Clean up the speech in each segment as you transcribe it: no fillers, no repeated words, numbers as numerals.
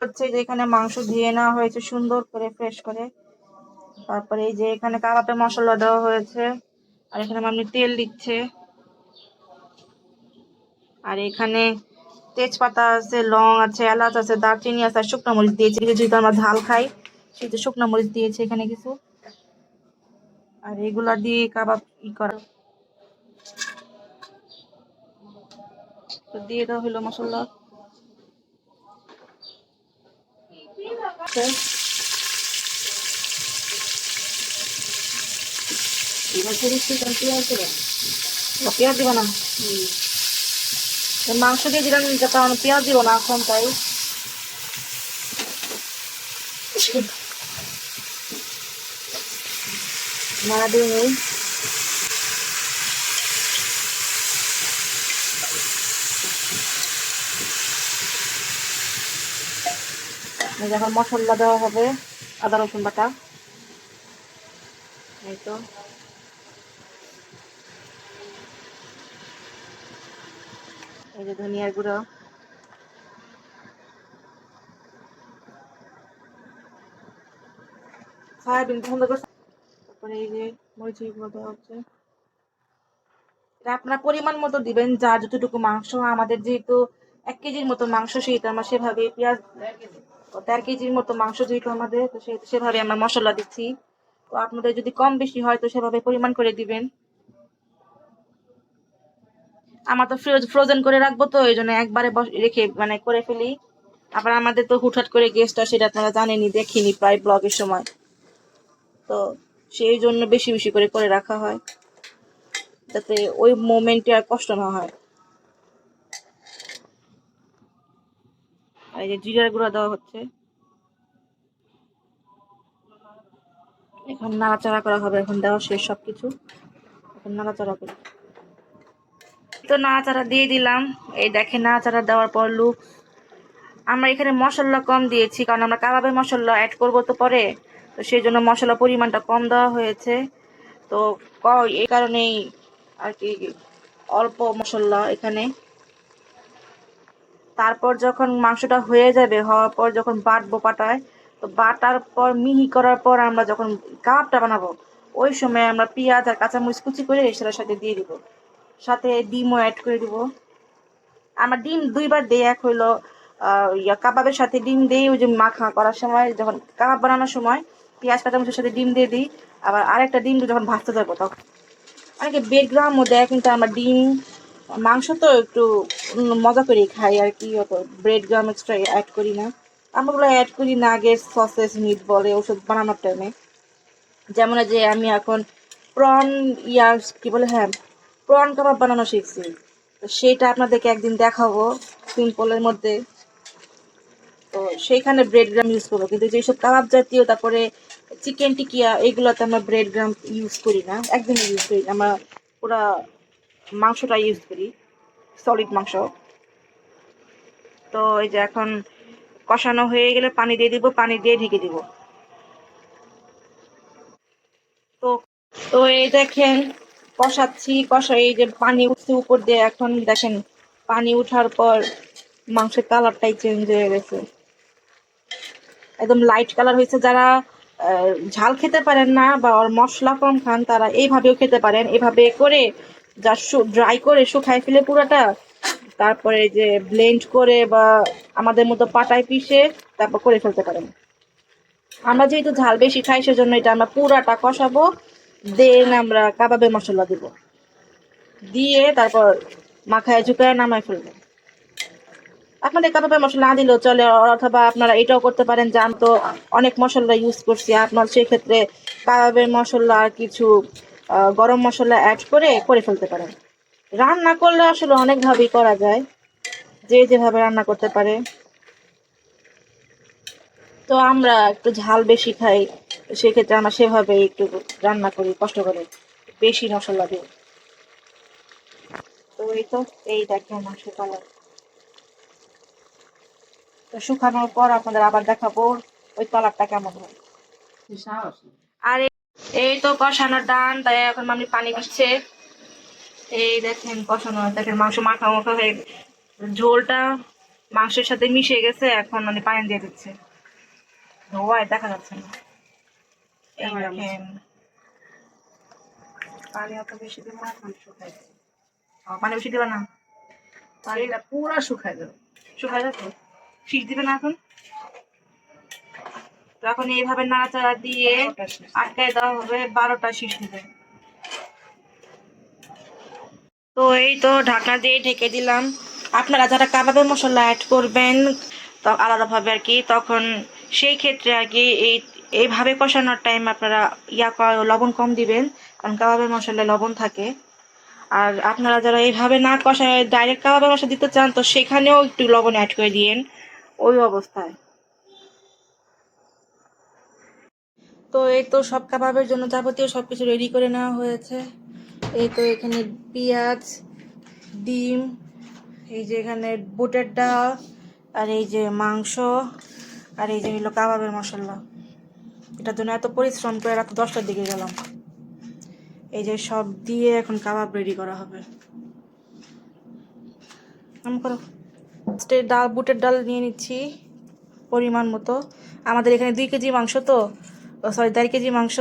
হচ্ছে যে এখানে মাংস ধুয়ে নেওয়া হয়েছে সুন্দর করে ফ্রেশ করে। তারপরে এই যে এখানে কাবাবে মশলা দেওয়া হয়েছে, আর এখানে মামনি তেল দিচ্ছে, আর এখানে তেজপাতা আছে, লং আছে, এলাচ আছে, দারচিনি আছে, আর শুকনো মরিচ দিয়েছে। যেহেতু আমরা ঝাল খাই সেহেতু শুকনো মরিচ দিয়েছে এখানে কিছু। আর এগুলা দিয়ে কাবাব করা, তো দিয়ে দেওয়া হলো মশলা। পেঁয়াজ দিব না, মাংস দিয়ে দিলাম, কারণ পেঁয়াজ দিব না এখন, তাই নাড়া দিয়ে নেই। যখন মশলা দেওয়া হবে, আদা রসুন বাটা, এই তো এই যে ধনিয়ার গুঁড়ো, সয়াবিন পছন্দ করছে, তারপরে এই যে মরিচের গুঁড়ো দেওয়া হচ্ছে। এটা আপনার পরিমাণ মতো দিবেন, যার যতটুকু মাংস। আমাদের যেহেতু 1 কেজির মতো মাংস, সেহেতু আমরা সেভাবে পেঁয়াজ 1.5 কেজির মতো মাংস যেহেতু আমাদের, তো সেভাবে আমরা মশলা দিচ্ছি। তো আপনাদের যদি কম বেশি হয় তো সেভাবে পরিমাণ করে দিবেন। আমার তো ফ্রোজেন করে রাখবো, তো এই জন্য একবারে রেখে মানে করে ফেলি। আবার আমাদের তো হুটহাট করে গেস্ট আসে, সেটা আপনারা জানেনই, দেখিনি প্রায় ব্লগের সময়, তো সেই জন্য বেশি বেশি করে করে রাখা হয়, যাতে ওই মোমেন্টে আর কষ্ট না হয়। আর এই যে জিরার গুঁড়া দেওয়া হচ্ছে, এখন নাড়াচাড়া করা হবে। এখন দেওয়া শেষ সবকিছু, এখন নাড়াচাড়া করি। তো নাড়াচাড়া দিয়ে দিলাম, এই দেখেন নাড়াচাড়া দেওয়ার পর লুক। আমরা এখানে মশলা কম দিয়েছি, কারণ আমরা কাবাবে মশলা অ্যাড করবো তো পরে, তো সেই জন্য মশলা পরিমাণটা কম দেওয়া হয়েছে। তো এই কারণেই আর কি অল্প মশলা এখানে। তারপর যখন মাংসটা হয়ে যাবে, হওয়ার পর যখন বাটবো পাটায়, তো বাটার পর মিহি করার পর আমরা যখন কাবাবটা বানাবো, ওই সময় আমরা পেঁয়াজ আর কাঁচামরিচ কুচি করে সেটার সাথে দিয়ে দিব, সাথে ডিমও অ্যাড করে দিব। আমরা ডিম 2বার দিই, এক হইলো কাবাবের সাথে ডিম দিই, ওই যে মাখা করার সময়, যখন কাবাব বানানোর সময় পেঁয়াজ কাঁচামরিচের সাথে ডিম দিয়ে দিই। আবার আরেকটা ডিম যখন ভাজতে যাবো তখন। অনেকে ব্রেড দেয়, কিন্তু আমরা ডিম মাংস তো একটু মজা করে খাই আর কি, অত ব্রেড গ্রাম এক্সট্রা অ্যাড করি না। আমরা ওগুলো অ্যাড করি নাগেট, সসেস, মিট বলে ওষুধ বানানোর টাইমে। যেমন যে আমি এখন প্রন কি বলে, হ্যাঁ, প্রন কাবাব বানানো শিখছি, তো সেটা আপনাদেরকে একদিন দেখাবো সিম্পলের মধ্যে। তো সেইখানে ব্রেড গ্রাম ইউজ করবো, কিন্তু যেসব কাবাব জাতীয়, তারপরে চিকেন টিকিয়া, এগুলোতে আমরা ব্রেড গ্রাম ইউজ করি না, একদমই ইউজ করি না। আমরা পুরা মাংসটা ইউজ করি, সলিড মাংস। তো এই যে এখন কষানো হয়ে গেলে পানি দিয়ে দিব, পানি দিয়ে ঢেকে দিব। তো তো এই দেখেন কষাচ্ছি, এই যে পানি উঠছে উপর দিয়ে, এখন দেখেন পানি উঠার পর মাংসের কালারটাই চেঞ্জ হয়ে গেছে, একদম লাইট কালার হয়েছে। যারা ঝাল খেতে পারেন না বা মশলা কম খান, তারা এইভাবেও খেতে পারেন। এভাবে করে যা ড্রাই করে শুকায় ফেলে পুরাটা, তারপরে যে ব্লেন্ড করে বা আমাদের মতো পাটায় পিষে তারপর করে ফেলতে পারেন। আমরা যেহেতু ঝাল বেশি খাই, সেজন্য এটা আমরা পুরাটা কষাবো, দেন আমরা কাবাবে মশলা দিব, দিয়ে তারপর মাখায় ঝুঁকায় নামায় ফেলবো। আপনাদের কাবাবে মশলা না দিলেও চলে, অথবা আপনারা এটাও করতে পারেন যে আমি তো অনেক মশলা ইউজ করছি, আপনার সেক্ষেত্রে কাবাবের মশলা আর কিছু গরম মশলা অ্যাড করে করে ফেলতে পারেন। রান্না করলে আসলে অনেকভাবেই করা যায়, যে যেভাবে রান্না করতে পারে। তো আমরা একটু ঝাল বেশি খাই, সেক্ষেত্রে আমরা সেভাবে একটু রান্না করি, কষ্ট করে বেশি মশলা দিই। তো এই তো, এই দেখেন মাংস কালার। তো শুকানোর পর আপনাদের আবার দেখাবো ওই কালারটা কেমন হয়। আর এই তো কষানোর ডান, তাই এখন আমি পানি দিচ্ছে। এই দেখেন কষানো, দেখেন মাংস মাখা মাখা হয়ে ঝোলটা মাংসের সাথে মিশে গেছে, এখন মানে পানি দিয়ে দিচ্ছে, ধোয়ায় দেখা যাচ্ছে না। এই দেখেন পানি অত বেশি দেবো না, পানি শুকাই দেবো। পানি বেশি দিবা না, পানিটা পুরা শুকাই দেবো। শুকায় যাচ্ছে, শীষ দিবে না এখন। তো এখন এইভাবে নাড়াচাড়া দিয়ে আটকায় দেওয়া হবে, 12টা শীষ দিবে। তো এই তো ঢাকনা দিয়ে ঢেকে দিলাম। আপনারা যারা কাবাবের মশলা অ্যাড করবেন তো আলাদাভাবে আর কি, তখন সেই ক্ষেত্রে আর কি এইভাবে কষানোর টাইম আপনারা লবণ কম দিবেন, কারণ কাবাবের মশলায় লবণ থাকে। আর আপনারা যারা এইভাবে না কষায় ডাইরেক্ট কাবাবের মশলা দিতে চান, তো সেখানেও একটু লবণ অ্যাড করে দিয়েন ওই অবস্থায়। তো এই তো সব কাবাবের জন্য যাবতীয় সব কিছু রেডি করে নেওয়া হয়েছে। এই তো এখানে পেঁয়াজ, ডিম, এই যে এখানে বুটের ডাল, আর এই যে মাংস, আর এই যে হলো কাবাবের মশলা। এটার জন্য এত পরিশ্রম করে রাত 10টার দিকে গেলাম। এই যে সব দিয়ে এখন কাবাব রেডি করা হবে। করো ডাল, বুটের ডাল নিয়ে নিচ্ছি পরিমাণ মতো। আমাদের এখানে 2 কেজি মাংস, তো সরি 1.5 কেজি মাংস,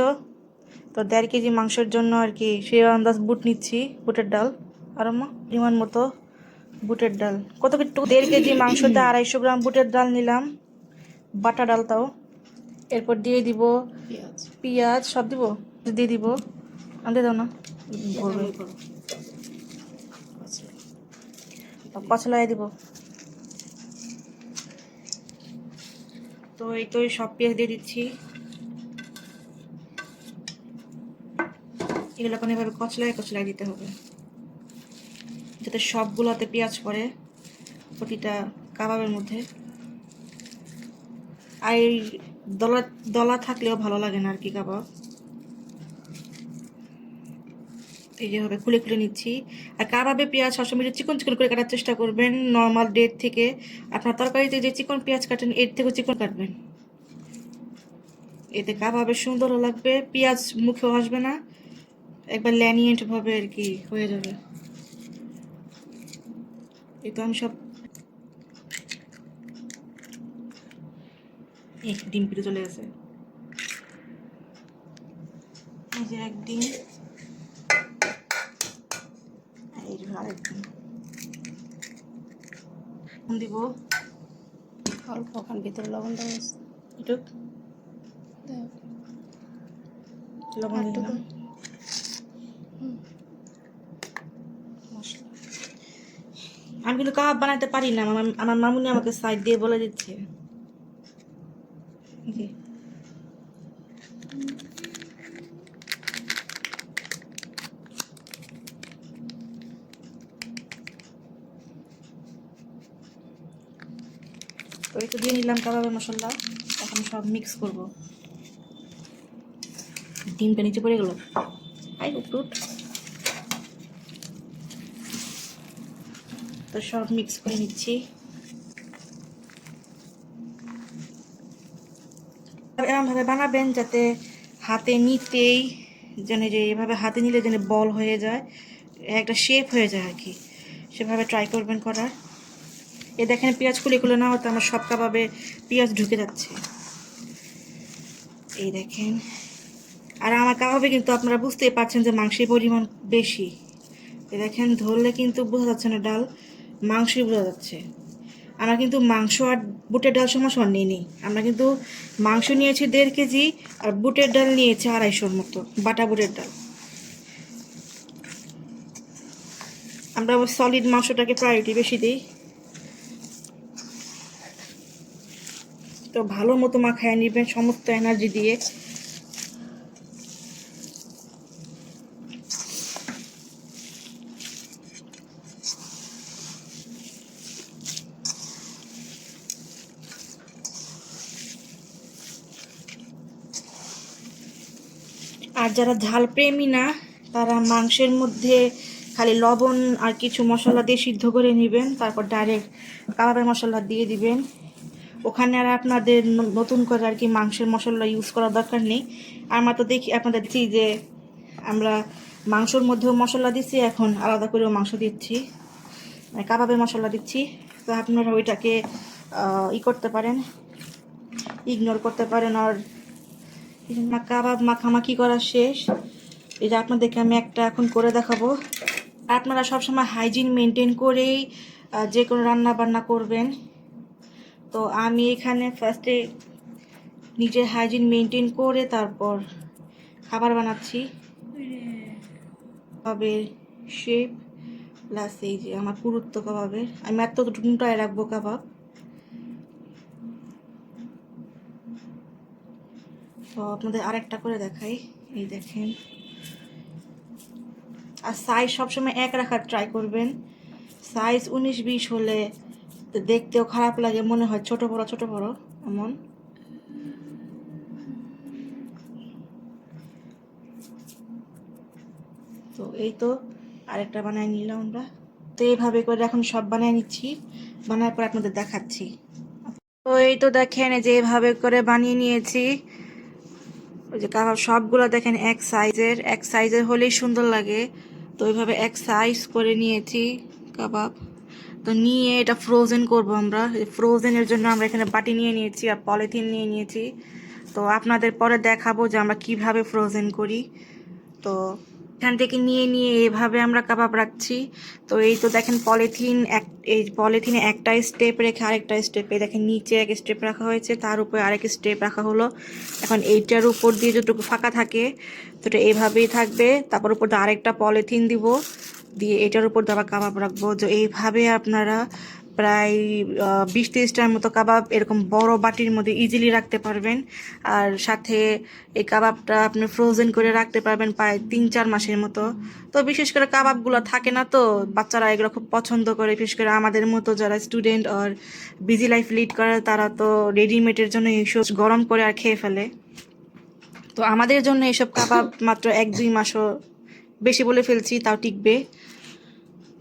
তো 1.5 কেজি মাংসের জন্য আর কি সেই আন্দাজ বুট নিচ্ছি, বুটের ডাল। আর পরিমাণ মতো বুটের ডাল, কত একটু 1.5 কেজি মাংসতে 250 গ্রাম বুটের ডাল নিলাম, বাটা ডাল তাও। এরপর দিয়ে দিব পেঁয়াজ, সব দিব, দিয়ে দিব, আনতে দাও না, কচলাই দিব। তো এই তো সব পেঁয়াজ দিয়ে দিচ্ছি, এগুলো এখন এভাবে কচলাই কচলাই দিতে হবে, যাতে সবগুলোতে পেঁয়াজ পড়ে প্রতিটা কাবাবের মধ্যে। আর এই দলা দলা থাকলেও ভালো লাগে না আর কি কাবাব। এই যেভাবে খুলে খুলে নিচ্ছি। আর কাবাবে পেঁয়াজ সবসময় চিকন চিকন করে কাটার চেষ্টা করবেন, নর্মাল ডেট থেকে। আপনার তরকারিতে যে চিকন পেঁয়াজ কাটেন এর থেকেও চিকন কাটবেন, এতে কাবাবে সুন্দরও লাগবে, পেঁয়াজ মুখেও আসবে না, একবার ল্যানিয়েন্ট ভাবে আর কি হয়ে যাবে। এই তো আমি সব ডিম পিটে চলে গেছে, এই যে এক ডিম, এই যে আরেক ডিম দিব অল্প, ওখান ভিতরে লবণ দেওয়া আছে। একটু লবণ দিলাম। আমি কিন্তু কাবাব বানাতে পারি না, আমার মামুনি আমাকে সাইড দিয়ে বলে দিচ্ছে। তো একটু দিয়ে নিলাম কাবাবের মশলা, এখন সব মিক্স করব। ডিমটা নিচে পড়ে গেল, তো সব মিক্স করে নিচ্ছি। এরকমভাবে বানাবেন যাতে হাতে নিতেই যেন, যে এভাবে হাতে নিলে যেন বল হয়ে যায়, একটা শেপ হয়ে যায় আর কি, সেভাবে ট্রাই করবেন করার। এ দেখেন পেঁয়াজ খুলে খুলে না হতে আমার সব কাবাবে পেঁয়াজ ঢুকে যাচ্ছে, এই দেখেন। আর আমার কাবাবে কিন্তু আপনারা বুঝতেই পারছেন যে মাংসের পরিমাণ বেশি, এ দেখেন ধরলে কিন্তু বোঝা যাচ্ছে না ডাল, মাংসই বোঝা যাচ্ছে। আমরা কিন্তু মাংস আর বুটের ডাল সমান সমান নিই, আমরা কিন্তু মাংস নিয়েছি 1.5 কেজি আর বুটের ডাল নিয়েছি 250 মতো, বাটা বুটের ডাল। আমরা সলিড মাংসটাকে প্রায়োরিটি বেশি দিই। তো ভালো মতো মাখায় নেবেন সমস্ত এনার্জি দিয়ে। আর যারা ঝাল প্রেমী না, তারা মাংসের মধ্যে খালি লবণ আর কিছু মশলা দিয়ে সিদ্ধ করে নেবেন, তারপর ডাইরেক্ট কাবাবের মশলা দিয়ে দিবেন। ওখানে আর আপনাদের নতুন করে আর কি মাংসের মশলা ইউজ করার দরকার নেই। আমরা তো দেখি আপনাদের দেখছি যে আমরা মাংসর মধ্যেও মশলা দিচ্ছি, এখন আলাদা করেও মাংস দিচ্ছি, মানে কাবাবের মশলা দিচ্ছি। তো আপনারা ওইটাকে করতে পারেন, ইগনোর করতে পারেন। আর কাবাব মাখামাখি করা শেষ। এই যে আপনাদেরকে আমি একটা এখন করে দেখাবো। আপনারা সবসময় হাইজিন মেনটেন করেই যে কোনো রান্না বান্না করবেন। তো আমি এখানে ফার্স্টে নিজের হাইজিন মেনটেন করে তারপর খাবার বানাচ্ছি। কাবাবের শেপ প্লাস এই যে আমার পুরুত্ব কাবাবের, আমি এতটুকুটায় রাখবো কাবাব। তো আপনাদের আরেকটা করে দেখাই, এই দেখেন। আর সাইজ সবসময় এক রাখার ট্রাই করবেন। সাইজ 19-20 হলে দেখতেও খারাপ লাগে, মনে হয় ছোট বড় এমন। তো এই তো আরেকটা বানায় নিলাম আমরা। তো এইভাবে করে এখন সব বানায় নিচ্ছি, বানার পর আপনাদের দেখাচ্ছি। তো এই তো দেখেন, এই যে এইভাবে করে বানিয়ে নিয়েছি। ওই যে কাবাব সবগুলো দেখেন এক সাইজের হলেই সুন্দর লাগে। তো ওইভাবে এক সাইজ করে নিয়েছি কাবাব। তো নিয়ে এটা ফ্রোজেন করব আমরা। ফ্রোজেনের জন্য আমরা এখানে বাটি নিয়ে নিয়েছি আর পলিথিন নিয়ে নিয়েছি। তো আপনাদের পরে দেখাবো যে আমরা কিভাবে ফ্রোজেন করি। তো এখান থেকে নিয়ে এভাবে আমরা কাবাব রাখছি। তো এই তো দেখেন এই পলিথিনে একটা স্টেপ রেখে আরেকটা স্টেপে দেখেন নিচে এক স্টেপ রাখা হয়েছে, তার উপরে আরেক স্টেপ রাখা হলো। এখন এইটার উপর দিয়ে যতটুকু ফাঁকা থাকে তো এটা এইভাবেই থাকবে। তারপর উপর দিয়ে আরেকটা পলিথিন দিব, দিয়ে এটার উপর দিয়ে আবার কাবাব রাখবো। যে এইভাবে আপনারা প্রায় 20-30টার মতো কাবাব এরকম বড় বাটির মধ্যে ইজিলি রাখতে পারবেন। আর সাথে এই কাবাবটা আপনি ফ্রোজেন করে রাখতে পারবেন প্রায় 3-4 মাসের মতো। তো বিশেষ করে কাবাবগুলো থাকে না, তো বাচ্চারা এগুলো খুব পছন্দ করে। বিশেষ করে আমাদের মতো যারা স্টুডেন্ট আর বিজি লাইফ লিড করে তারা তো রেডিমেডের জন্য এইসব গরম করে আর খেয়ে ফেলে। তো আমাদের জন্য এসব কাবাব মাত্র 1-2 মাসও বেশি বলে ফেলছি, তাও টিকবে।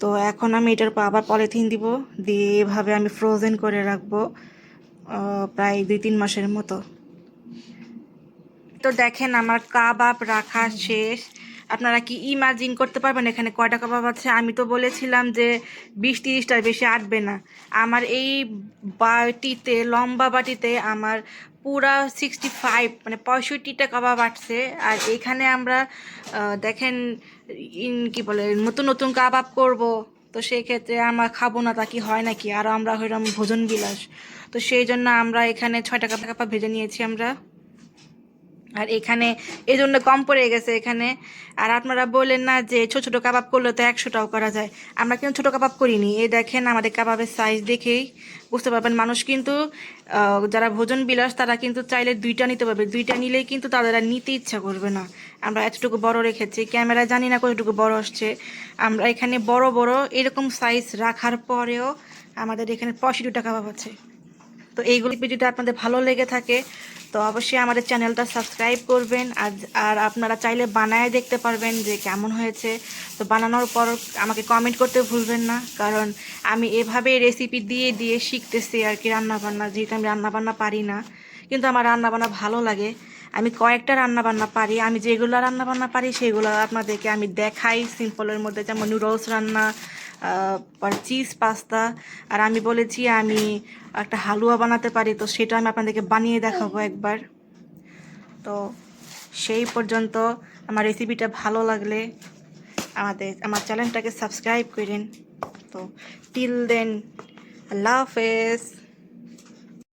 তো এখন আমি এটার পর আবার পলিথিন দিব, দিয়ে এভাবে আমি ফ্রোজেন করে রাখবো প্রায় 2-3 মাসের মতো। তো দেখেন আমার কাবাব রাখা শেষ। আপনারা কি ইমাজিন করতে পারবেন এখানে কয়টা কাবাব আছে? আমি তো বলেছিলাম যে 20-30টার বেশি আটবে না। আমার এই বাটিতে, লম্বা বাটিতে আমার পুরা 65 মানে 65টা কাবাব আটছে। আর এখানে আমরা দেখেন কি বলে নতুন নতুন কাবাব করব। তো সেই ক্ষেত্রে আমরা খাবো না তা কি হয় নাকি? আর আমরা হইলাম ভোজন বিলাস। তো সেই জন্য আমরা এখানে 6টা কাবাব ভেজে নিয়েছি আমরা। আর এখানে এই জন্য কম পড়ে গেছে এখানে। আর আপনারা বললেন না যে ছোট ছোট কাবাব করলে তো 100টাও করা যায়। আমরা কিন্তু ছোট কাবাব করিনি। এই দেখেন আমাদের কাবাবের সাইজ দেখেই বুঝতে পারবেন। মানুষ কিন্তু যারা ভোজন বিলাস তারা কিন্তু চাইলে 2টা নিতে পারবে, 2টা নিলেই কিন্তু তাদের আর নিতে ইচ্ছা করবে না। আমরা এতটুকু বড় রেখেছি, ক্যামেরা জানি না কতটুকু বড় আসছে। আমরা এখানে বড় বড় এরকম সাইজ রাখার পরেও আমাদের এখানে 65টা কাবাব আছে। তো এইগুলি যদি আপনাদের ভালো লেগে থাকে তো অবশ্যই আমাদের চ্যানেলটা সাবস্ক্রাইব করবেন। আর আপনারা চাইলে বানায় দেখতে পারবেন যে কেমন হয়েছে। তো বানানোর পর আমাকে কমেন্ট করতে ভুলবেন না, কারণ আমি এভাবে রেসিপি দিয়ে দিয়ে শিখতেছি আর কি রান্নাবান্না। যেহেতু আমি রান্নাবান্না পারি না, কিন্তু আমার রান্নাবান্না ভালো লাগে। আমি কয়েকটা রান্নাবান্না পারি। আমি যেগুলো রান্নাবান্না পারি সেগুলো আপনাদেরকে আমি দেখাই সিম্পলের মধ্যে, যেমন নুডলস রান্না, চিজ পাস্তা। আর আমি বলেছি আমি একটা হালুয়া বানাতে পারি, তো সেটা আমি আপনাদেরকে বানিয়ে দেখাবো একবার। তো সেই পর্যন্ত আমার রেসিপিটা ভালো লাগলে আমার চ্যানেলটাকে সাবস্ক্রাইব করেন। তো টিল দেন, আল্লাহ হাফেজ।